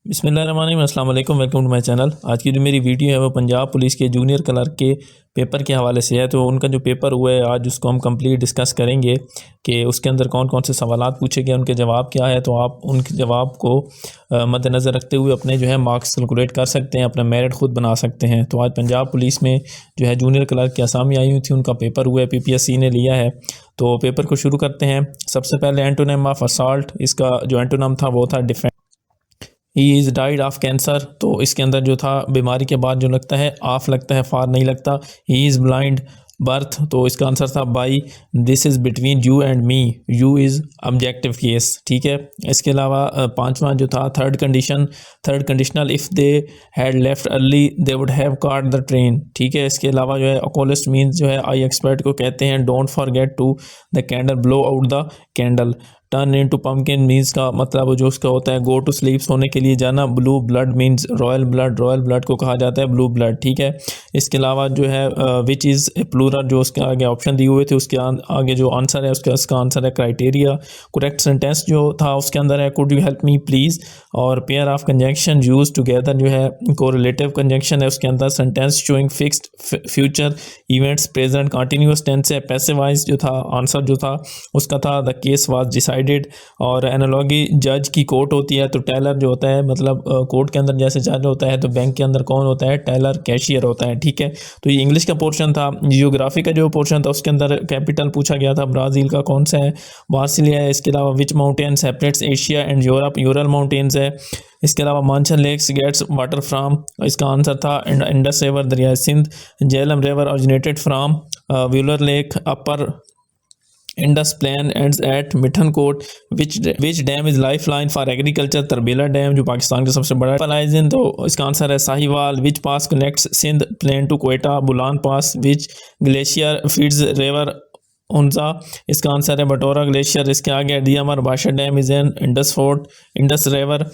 बिस्मिल्लाहिर्रहमानिर्रहीम, अस्सलाम वालेकुम, वेलकम टू माय चैनल। आज की जो मेरी वीडियो है वो पंजाब पुलिस के जूनियर क्लर्क के पेपर के हवाले से है। तो उनका जो पेपर हुआ है आज उसको हम कंप्लीट डिस्कस करेंगे कि उसके अंदर कौन कौन से सवालात पूछे गए, उनके जवाब क्या है। तो आप उनके जवाब को मद्देनज़र रखते हुए अपने जो है मार्क्स कैलकुलेट कर सकते हैं, अपना मेरिट खुद बना सकते हैं। तो आज पंजाब पुलिस में जो है जूनियर क्लर्क की असामी आई हुई थी, उनका पेपर हुआ है, PPSC ने लिया है। तो पेपर को शुरू करते हैं। सबसे पहले एंटोनिम ऑफ असॉल्ट, इसका जो एंटोनिम था वो था defence. He is died of cancer, तो इसके अंदर जो था बीमारी के बाद जो लगता है ऑफ लगता है, फार नहीं लगता। ही इज़ ब्लाइंड बर्थ, तो इसका आंसर था by. This is between you and me, you is objective case, ठीक है। इसके अलावा पांचवा जो था third conditional, if they had left early they would have caught the train, ठीक है। इसके अलावा जो है ओकोलिस्ट मीन्स जो है आई एक्सपर्ट को कहते हैं। Don't forget to the candle, blow out the candle. Turn into pumpkin means का मतलब जो उसका होता है गो टू स्लीप, सोने के लिए जाना। Blue blood means royal blood को कहा जाता है ब्लू ब्लड, ठीक है। इसके अलावा जो है विच इज़ प्लूरल, जो उसके आगे ऑप्शन दिए हुए थे उसके आगे जो आंसर है उसका आंसर है क्राइटेरिया। करेक्ट सेंटेंस जो था उसके अंदर है could you help me please. और pair of conjunction use together जो है कोरिलेटिव कंजंक्शन है उसके अंदर। Sentence showing fixed future events, present continuous tense है। पैसिवाइज जो था आंसर जो था उसका था द केस वाज डिसाइडेड। और एनालॉगी, जज की कोर्ट होती है, तो टेलर जो होता है मतलब कोर्ट के अंदर जैसे जज होता है तो बैंक के अंदर कौन होता है, टेलर कैशियर होता है, ठीक है। तो ये इंग्लिश का पोर्शन था। जियोग्राफी का जो पोर्शन था उसके अंदर कैपिटल पूछा गया था, ब्राज़ील का कौन सा है, वासिलिया है। इसके अलावा which mountain separates Asia and Europe, Ural mountains है। इसके अलावा मानसन लेक्स गेट्स वाटर फ्राम, इसका आंसर था Indus river, Darya Sindh. Jhelum river originated from Wular lake, upper Indus plain ends at Mithankot. Which dam is life line for agriculture, Tarbela dam जो पाकिस्तान का सबसे बड़ा है। तो इसका आंसर है Sahiwal. Which pass connects Sindh plain to Quetta, Bolan pass. Which glacier feeds river Hunza, इसका आंसर है बटोरा ग्लेशियर। इसके आगे Diamer Bhasha dam is an Indus fort, Indus river.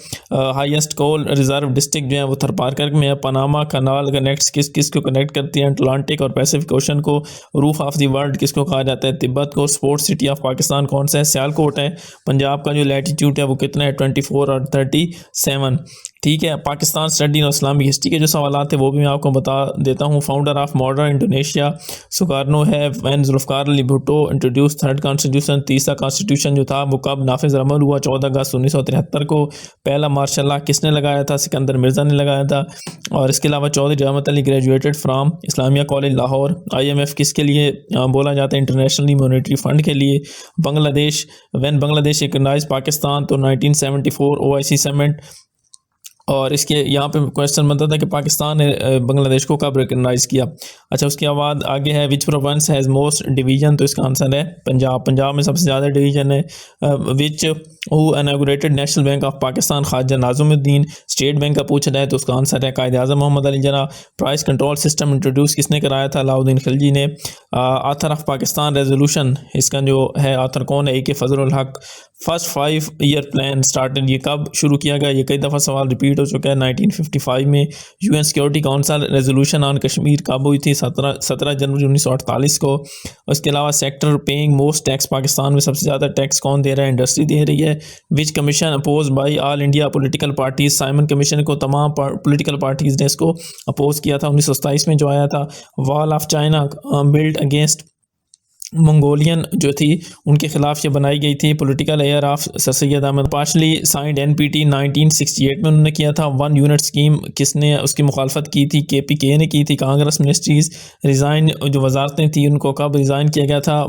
Highest coal reserve district जो है वो थरपारकर में है। पनामा कनाल कनेक्ट्स किस को कनेक्ट करती है, अटलांटिक और पैसिफिक ओशन को। रूफ ऑफ द वर्ल्ड किसको कहा जाता है, तिब्बत को। स्पोर्ट्स सिटी ऑफ पाकिस्तान कौन सा है, सियालकोट है। पंजाब का जो लैटीट्यूड है वो कितना है, 24 और 37, ठीक है। पाकिस्तान स्टडी और इस्लामिक हिस्ट्री के जो सवाल थे वो भी मैं आपको बता देता हूँ। Founder of modern Indonesia Sukarno है। वैन Zulfikar Ali Bhutto introduce third constitution, तीसरा कॉन्स्टिट्यूशन जो था वो कब नाफिज अमल हुआ, 14 अगस्त 1973 को। पहला मार्शल लॉ किसने लगाया था, सिकंदर मिर्ज़ा ने लगाया था। और इसके अलावा चौधरी रहमत Ali graduated from Islamia college Lahore. IMF किसके लिए बोला जाता है, इंटरनेशनली मॉनेटरी फंड के लिए। बांग्लादेश, व्हेन बांग्लादेश रिकॉग्नाइज पाकिस्तान, तो 1974 OIC समिट। और इसके यहाँ पे क्वेश्चन बनता था कि पाकिस्तान ने बांग्लादेश को कब रिकगनाइज़ किया। अच्छा, उसके बाद आगे है विच प्रोविंस हैज़ मोस्ट डिवीजन, तो इसका आंसर है पंजाब में सबसे ज़्यादा डिवीजन है। Which who inaugurated national bank of Pakistan, Khwaja Nazimuddin. State bank का पूछा जाए तो उसका आंसर है Quaid Azam Mohammad Ali Jinnah. Price control system introduce किसने कराया था, अलाउद्दीन खिलजी ने। आथर ऑफ पाकिस्तान रेजोल्यूशन, इसका जो है आथर कौन है, AK फजलुल हक। फर्स्ट 5 ईयर प्लान स्टार्टेड, ये कब शुरू किया गया, ये कई दफ़ा सवाल रिपीट हो चुका है। 1955 में। UN security council resolution on Kashmir कब हुई थी, 17 जनवरी 1948 को। उसके अलावा sector paying most tax, Pakistan में सबसे ज़्यादा टैक्स कौन दे रहा है, इंडस्ट्री दे रही है। Which commission oppose by all India political parties, Simon commission को तमाम पोलिटिकल पार्टीज ने इसको अपोज किया था, 1927 में जो आया था। Wall of China build against Mongolian जो थी उनके खिलाफ ये बनाई गई थी। Political heir of sir Syed Ahmad, partially signed NPT 1968 में उन्होंने किया था। 1 यूनिट स्कीम किसने उसकी मुखालफत की थी, KPK ने की थी। कांग्रेस मिनिस्ट्रीज रिज़ाइन, जो वजारतें थी उनको कब रिज़ाइन किया गया था,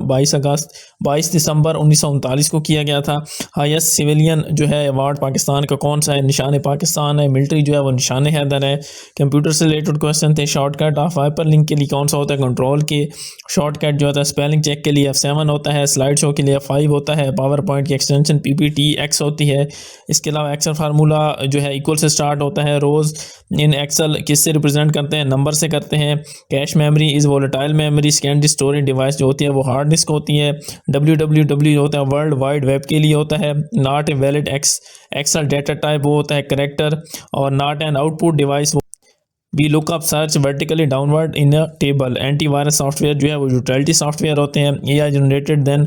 22 दिसंबर 1939 को किया गया था। हाईएस्ट सिविलियन जो है अवार्ड पाकिस्तान का कौन सा है, निशान पाकिस्तान है। मिलिट्री जो है वो निशान हैदर है। कंप्यूटर से रिलेटेड क्वेश्चन थे। शॉर्टकट ऑफ हाइपर लिंक के लिए कौन सा होता है, कंट्रोल के। शॉर्टकट जो होता है स्पेलिंग चेक के लिए F7 होता है। स्लाइड शो के लिए F5 होता है। पावर पॉइंट की एक्सटेंशन PPT-X होती है। इसके अलावा एक्सेल फार्मूला जो है इक्वल से स्टार्ट होता है। रोज़ इन एक्सेल किससे रिप्रेजेंट करते हैं, नंबर से करते हैं। Cache memory is volatile memory. Secondary storage device जो होती है वो हार्ड डिस्क होती है। WWW होता है वर्ल्ड वाइड वेब के लिए होता है। Not a valid Excel data type वो होता है करेक्टर। और not an output device V lookup search vertically downward in a table. Antivirus software जो है वो यूटिलिटी सॉफ्टवेयर होते हैं। A I generated then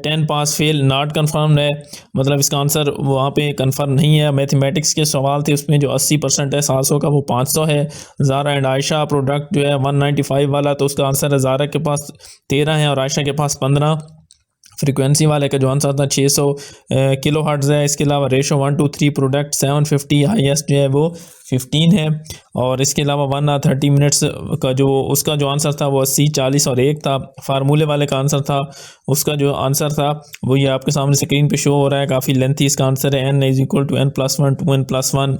10 pass fail not confirmed है, मतलब इसका आंसर वहाँ पे कन्फर्म नहीं है। मैथमेटिक्स के सवाल थे, उसमें जो 80% है 700 का वो 500 है। ज़ारा एंड आयशा प्रोडक्ट जो है 195 वाला, तो उसका आंसर है ज़ारा के पास 13 है और आयशा के पास 15। फ्रीक्वेंसी वाले का जो आंसर था 600 किलो हर्ट्ज़ है। इसके अलावा रेशो 1:3 प्रोडक्ट 750, हाईएस्ट जो है वो 15 है। और इसके अलावा 1 और 30 मिनट्स का जो उसका जो आंसर था वो 80, 40 और 1 था। फार्मूले वाले का आंसर था, उसका जो आंसर था वो ये आपके सामने स्क्रीन पे शो हो रहा है, काफ़ी लेंथी इसका आंसर है। n = n+1 2n+1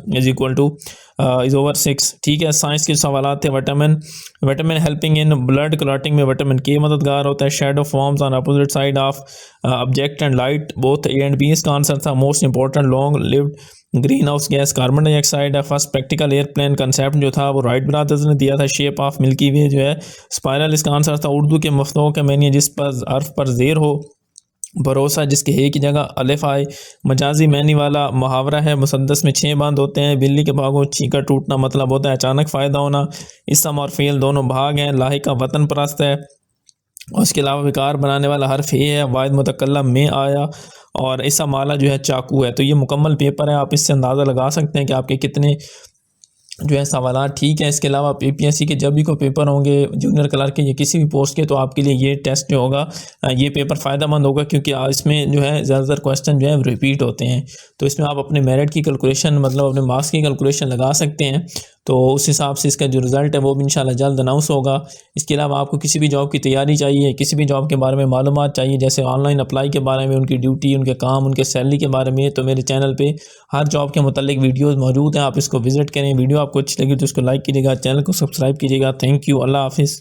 is over 6। ठीक है। साइंस के सवाल थे। Vitamin helping in blood clotting में विटामिन के मददगार होता है। Shadow forms on opposite side of object and light both A and B, इसका आंसर था। Most important long lived green house gas carbon dioxide है। फर्स्ट प्रैक्टिकल एयरप्लेन कंसेप्ट जो था वो राइट ब्रदर्स ने दिया था। शेप ऑफ मिल्की वे जो है स्पाइरल, इसका आंसर था। उर्दू के मफ्तों के मैंने जिस पर हर्फ पर जेर हो, भरोसा जिसके हे की जगह अलिफ आए। मजाजी मैनी वाला मुहावरा है। मुसद्दस में 6 बांध होते हैं। बिल्ली के भागों चीका टूटना मतलब होता है अचानक फ़ायदा होना। इसम और फेल दोनों भाग हैं। लाहिका वतन परस्त है। और इसके अलावा विकार बनाने वाला हर्फ ए है। वाहिद मुतकल्लम में आया। और इसम माला जो है चाकू है। तो ये मुकम्मल पेपर है, आप इससे अंदाज़ा लगा सकते हैं कि आपके कितने जो है सवाल ठीक है। इसके अलावा पीपीएससी के जब भी कोई पेपर होंगे जूनियर क्लर्क के या किसी भी पोस्ट के, तो आपके लिए ये टेस्ट जो होगा ये पेपर फ़ायदेमंद होगा, क्योंकि इसमें जो है ज़्यादातर क्वेश्चन जो है रिपीट होते हैं। तो इसमें आप अपने मेरिट की कैलकुलेशन, मतलब अपने मार्क्स की कैलकुलेशन लगा सकते हैं। तो उस हिसाब से इसका जो रिज़ल्ट है वो भी इंशाल्लाह जल्द अनाउंस होगा। इसके अलावा आपको किसी भी जॉब की तैयारी चाहिए, किसी भी जॉब के बारे में मालूमात चाहिए, जैसे ऑनलाइन अप्लाई के बारे में, उनकी ड्यूटी, उनके काम, उनके सैलरी के बारे में, तो मेरे चैनल पे हर जॉब के मुतालिक वीडियोस मौजूद हैं। आप इसको विजिट करें। वीडियो आपको अच्छी लगी तो इसको लाइक कीजिएगा, चैनल को सब्सक्राइब कीजिएगा। Thank you. अल्लाह हाफिज़।